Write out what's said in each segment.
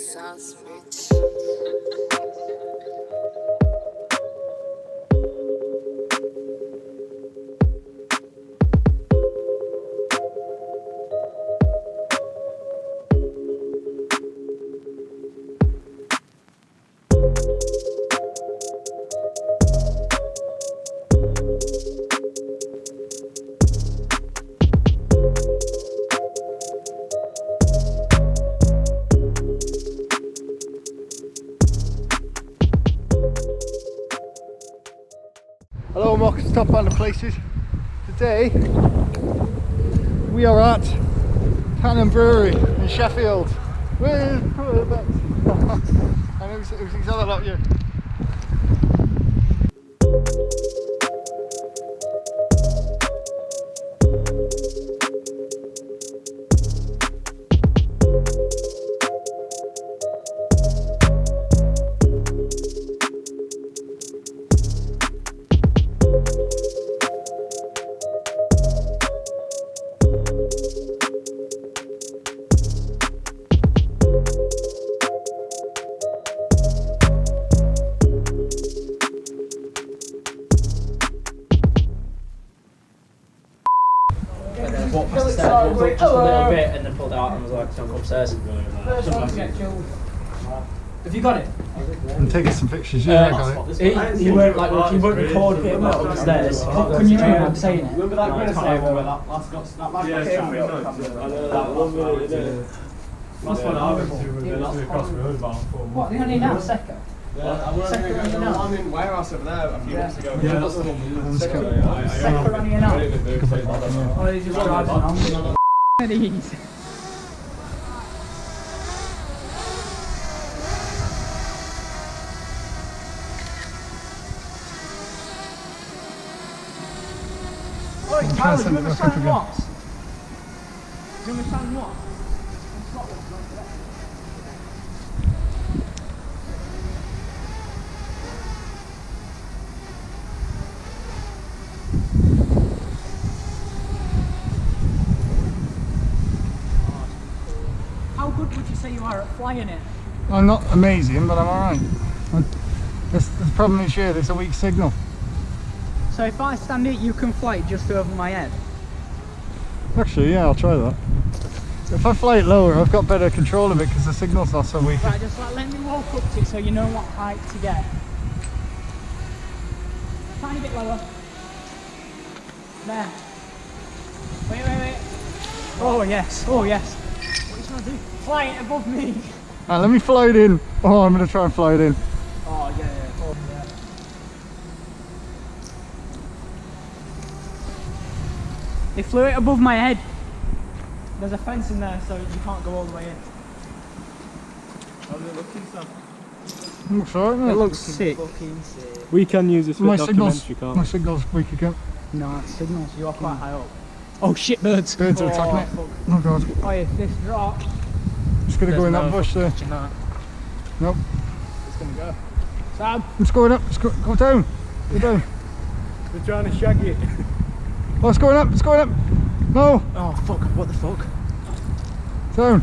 sauce, bitch. Hello, welcome to Top Band of Places. Today we are at Cannon Brewery in Sheffield with Urbex. And it was exactly like you. Walked past the stairs, walked up just a little bit and then pulled out and was like, don't go upstairs. Have you got it? I'm taking some pictures, yeah, I got it. You won't record it up the stairs. Can you hear what I'm saying? Remember that last one I went to with the last across the road about 4 months. What, are you only now, Secca? I'm in warehouse over there a few months ago. Yeah, that's the one. Secca running now? Oh, he's just driving on. These. Oh, do you remember San Watts? Do you remember San Watts? How good would you say you are at flying it? I'm not amazing, but I'm alright. The problem is here, there's a weak signal. So if I stand it, you can fly it just over my head? Actually, yeah, I'll try that. If I fly it lower, I've got better control of it because the signal's not so weak. Right, just let me walk up to it so you know what height to get. Tiny bit lower. There. Wait. Oh yes, oh yes. What are you trying to do? Fly it above me. Alright, let me fly it in. Oh, I'm going to try and fly it in. Oh yeah. Oh yeah. They flew it above my head. There's a fence in there so you can't go all the way in. How's it looking, Sam? Looks alright, isn't it? It looks sick. We can use this for documentary, can't we? My signal's weak again. No, it's signals. You are quite high up. Oh shit, birds! Birds are attacking it. Fuck. Oh god. Oh yeah, this drop. Just going to go in that bush there. That. Nope. It's gonna go. Sam! It's going up. It's go down. Go down. We're trying to shag it. Oh, it's going up. It's going up. No. Oh fuck, what the fuck? Down.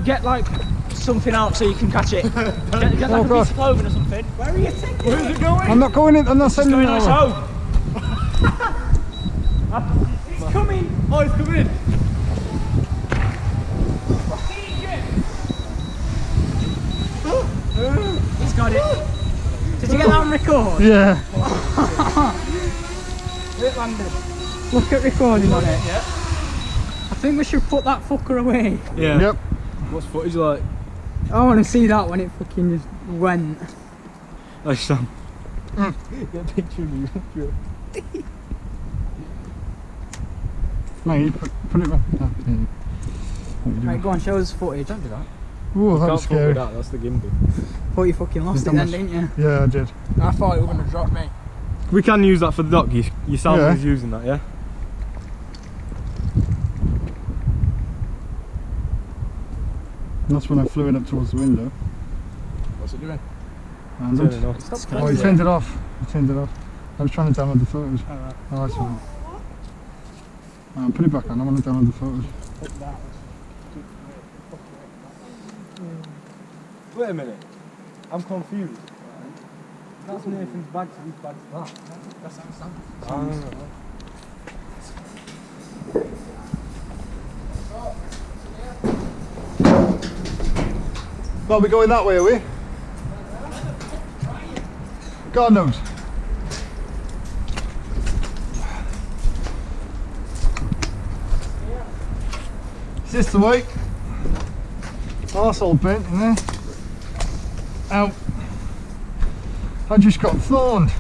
Get like something out so you can catch it. Get like a piece of clothing or something. Where are you taking it? Where's it going? I'm not going in. I'm not sending it Going on its over. own. It's coming. Oh, it's coming. He's got it. Did you get that on record? Yeah. It landed. Look at recording on it. Yeah. I think we should put that fucker away. Yeah. Yep. What's footage like? I want to see that when it fucking just went. Nice, Sam. Get a picture of me. Mate, put it back. Oh, yeah. Right, go on, show us footage. Don't do that. Ooh, that was scary. That's the gimbal. Thought you fucking lost it then, didn't you? Yeah, I did. I thought it was going to drop me. We can use that for the doc. Your salmon is using that, yeah? And that's when I flew it up towards the window. What's it doing? And Turn it off. oh, he turned it off. He turned it off. I was trying to download the photos. Alright. Oh, that's all right. Put it back on. I want to download the photos. Wait a minute. I'm confused. That's Nathan's bag, so whose bag's that? That's Sam. Well, we're going that way, are we? God knows. Is this the way? Arsehole bent in there. Ow. I just got thorned.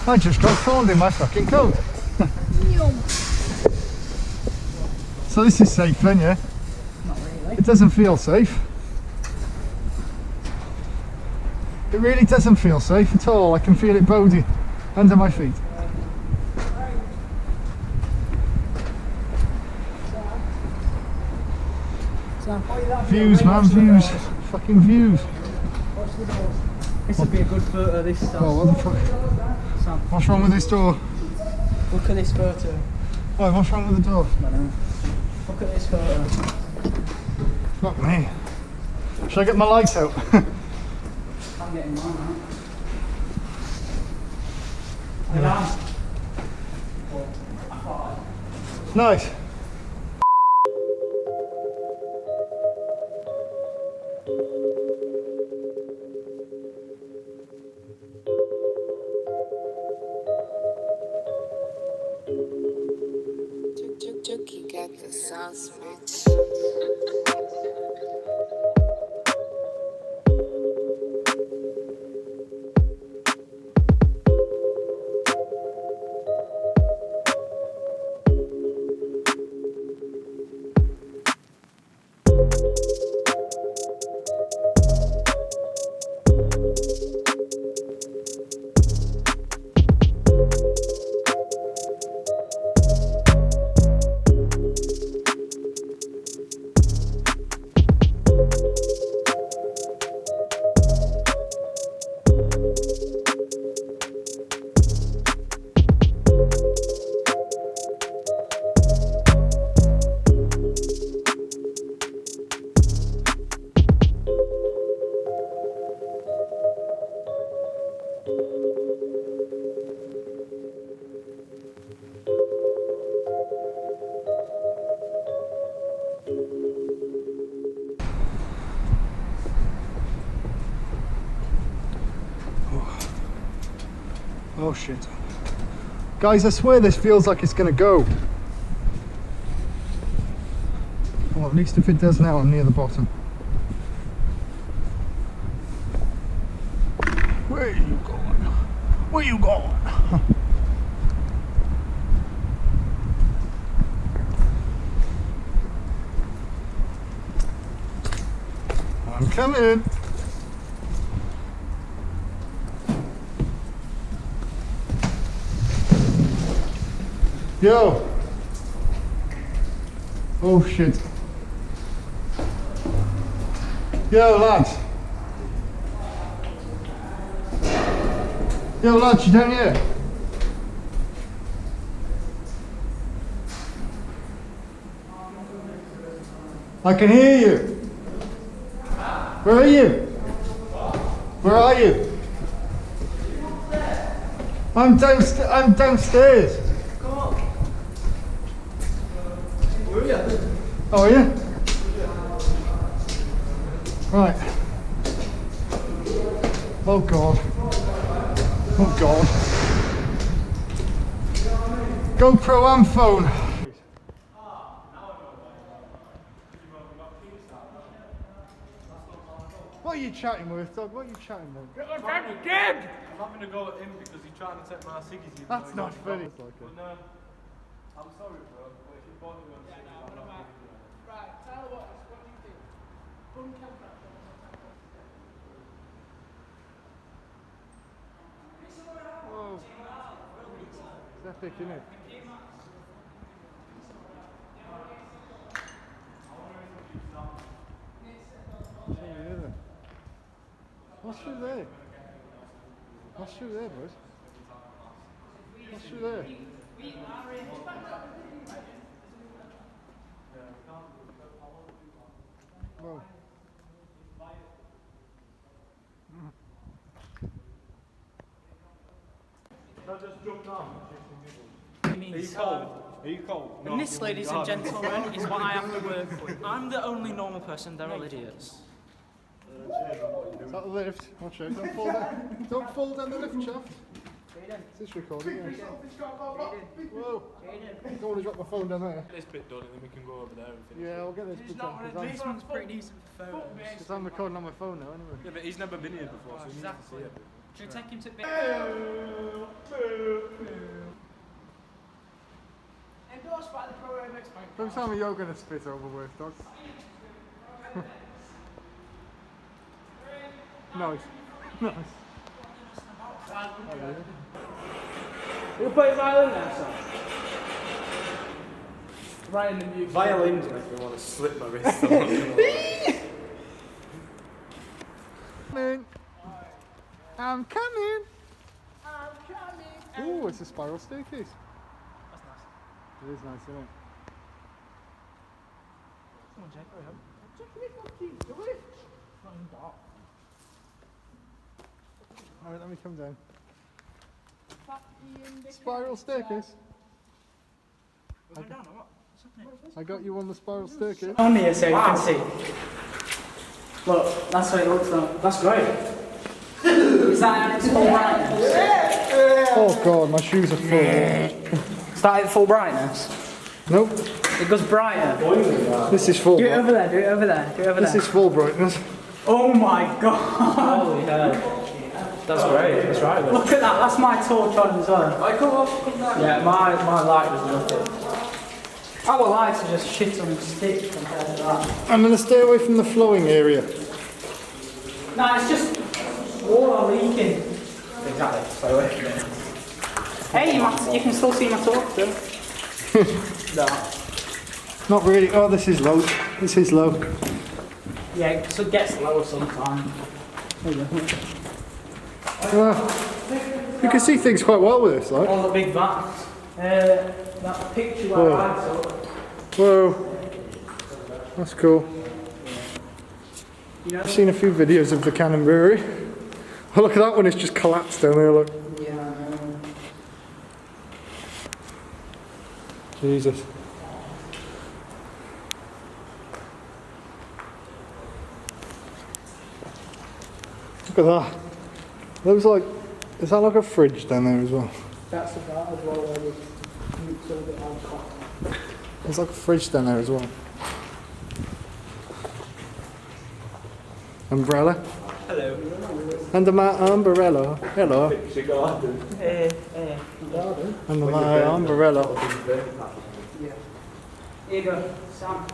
I just got thorned in my fucking coat. So this is safe then, yeah? Not really. It doesn't feel safe. It really doesn't feel safe at all. I can feel it bowdy under my feet. Views, man, views. Fucking views. This would be a good photo, this stuff. Oh, what the fuck? Sam, What's wrong with this door? look at this photo. Oh, what's wrong with the door? I know. Look at this photo. Fuck me. Should I get my lights out? I'm getting mine out. Nice. Jookie got the sauce, bitch. Oh shit. Guys, I swear this feels like it's gonna go. Well, at least if it does now, I'm near the bottom. Where are you going? Where you going? I'm coming. Yo! Oh shit. Yo lads! Yo lads, you down here? I can hear you. Where are you? Where are you? I'm downstairs. Oh, are you? Right. Oh God. Oh God. GoPro and phone. What are you chatting with, dog? What are you chatting with? I'm having to go at him because he's trying to take my ciggies. That's not funny. No, I'm sorry, bro, but if you bought me on ciggies, I'm not giving you. Right, tell her what do you think? Boom camera. Whoa. It's epic, isn't it? What's through there? What's through there, boys? What's through there? Whoa. You mean so? Are you cold? And this, ladies and gentlemen, is what I have to work with. I'm the only normal person, they're all idiots. Is that the lift? Watch out, don't fall down. Don't fall down the lift shaft. Is this recording? Yeah. Whoa. I don't want to drop my phone down there. This bit done and then we can go over there and finish. Yeah, I'll get this bit done. This one's pretty decent for photos. Because I'm recording on my phone now anyway. Yeah, but he's never been here before, so he needs to Exactly. see it. Should we take him to Endorsed by the Pro Urbex Bank. Don't tell me you're going to spit over work, dog. Nice. Nice. You play violin there, son? Right in the music. Violins make me want to slip my wrist. I'm coming. Oh, it's a spiral staircase. That's nice. It is nice, isn't it? Come on, Jake, hurry up. Do it. It's not even dark. Alright, let me come down. Spiral staircase. We're going down or what? What's happening? I got you on the spiral staircase. On here so you can see. Look, that's what it looks like. That's great. Is that at its full brightness? Oh god, my shoes are full. Is that at full brightness? Nope, It goes brighter. this is full. Do it over there, do it over there, do it over This there. is full brightness. Oh my god! Holy hell. That's great, that's right. Look at that, that's my torch on as well. Yeah, my light was nothing. Our lights are just shit on a stick compared to that. I'm going to stay away from the flowing area. No, it's just water leaking. Exactly, stay away from it. Hey, you can still see my torch though. No. Not really. Oh, this is low. This is low. Yeah, so it gets lower sometimes. There you go. You can see things quite well with this, like. All the big vats. That picture where I took. Whoa. That's cool. You know, I've seen a few videos of the Cannon Brewery. Oh, look at that one, it's just collapsed down there, look. yeah, I know. Jesus. Look at that. That was like, is that like a fridge down there as well? That's the vat as well, where the nukes are a bit on top. There's like a fridge down there as well. Umbrella. Hello. Under my umbrella. Hello. Under my umbrella. Yeah. Here you go, Sam.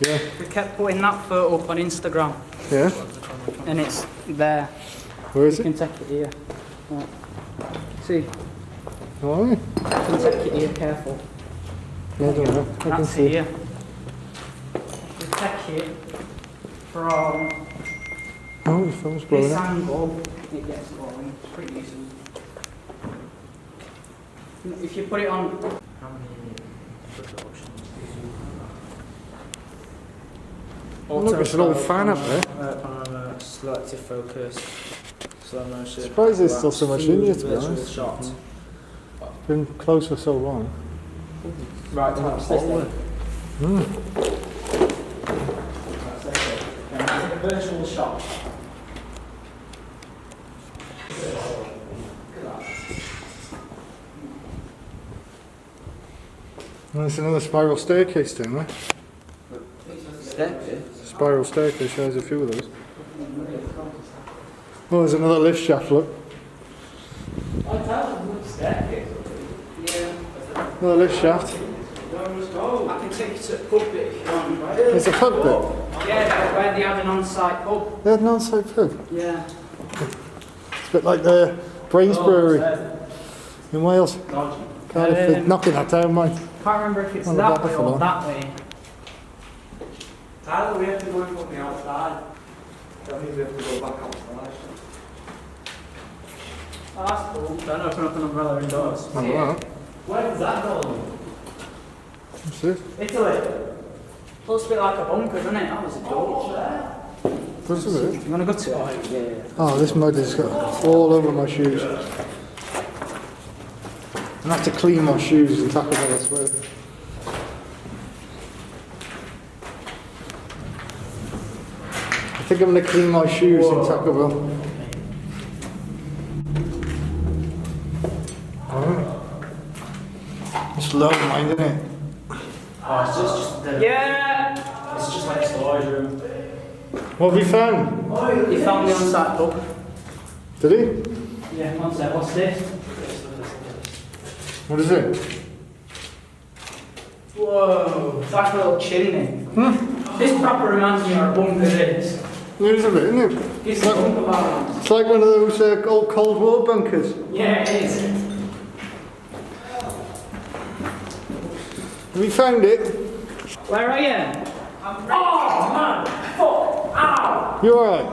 Yeah. We kept putting that photo up on Instagram, Yeah. and it's there. Where is You it? can take it here. Right. See, Oh, yeah. you can take it here, careful. Yeah, I don't know. I can That's see. here. You take it from Oh, the phone's blowing this up. angle, it gets glowing. It's pretty easy. If you put it on... Oh, look, there's an old fan up there. Panorama, selective focus, slow motion. Surprised there's still so much in here, to be virtual honest. shot. Been closed for so long. Right, what's this then? Virtual shot. And there's another spiral staircase down there. Staircase? Spiral staircase shows a few of those. Oh, there's another lift shaft, look. Staircase? Yeah. Another lift shaft. I can take you to the pub bit if you want. There's a pub bit. Yeah, where they had an on-site pub. They had an on-site pub. Yeah. It's a bit like the Brains Brewery in Wales. Cardiff, they're knocking that down, mate. Can't remember if it's On the that back way of the or lawn. that way. Tyler, we have to go and put me outside. That means we have to go back outside. Oh, that's cool. Don't open up an umbrella indoors. Oh, wow. Where's that going? What's this? Italy. Looks a bit like a bunker, doesn't it? That was a door. What's it? You want to go to it? Yeah. Oh, this mud has got all over my shoes. I have to clean my shoes and Taco Bell, I swear. I think I'm going to clean my shoes in Taco Bell. It's low, mind, isn't it? Oh, it's just yeah! It's just like a storage room. What have you found? He found the on-site book. Did he? Yeah, one sec, what's this? What is it? Whoa, it's like a little chimney. This proper reminds me of a bunker this. There is a bit, isn't it? It's like, It's like one of those old Cold War bunkers. yeah, it is. Have you found it? Where are you? Oh man! Fuck! Ow! You alright?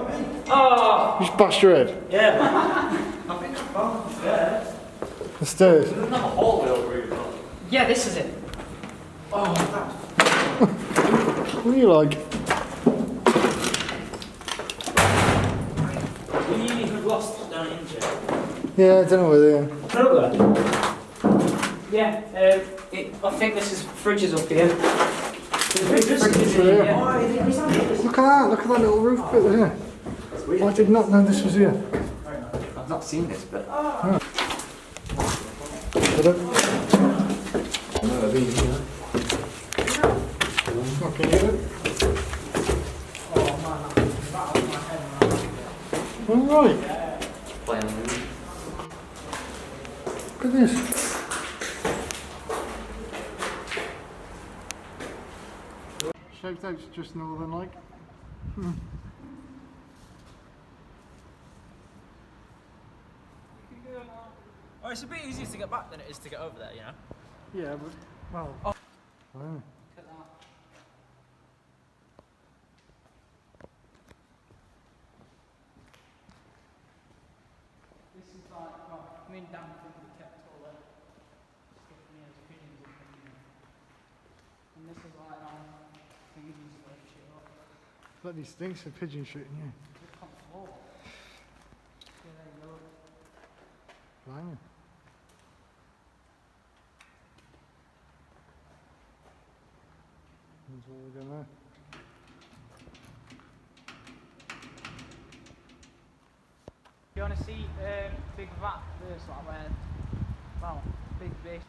Oh! You just bashed your head. Yeah. I think I found the stairs. The stairs. There's another hallway over here. Yeah, this is it. Oh, What are you like? we have lost down in jail. Yeah, I don't know where they are. Yeah, I think this is fridges up here. Look at that, look at that little roof bit there. Oh, I did not know this was here. I've not seen this, but. I don't. What, can you hear it? Alright. Look at this. Shaped out just northern like. Oh, it's a bit easier to get back than it is to get over there, you know? Yeah, but well. Oh. Wow. This is like, well, me and Dan think we kept all the stuff in here as pigeons and things. And this is like, thingies like shit up. Bloody stinks of pigeon shooting, yeah. Look on the floor. Yeah, there you go. Blimey. That's what we're gonna. You want to see big vat? There's like where, well, big base.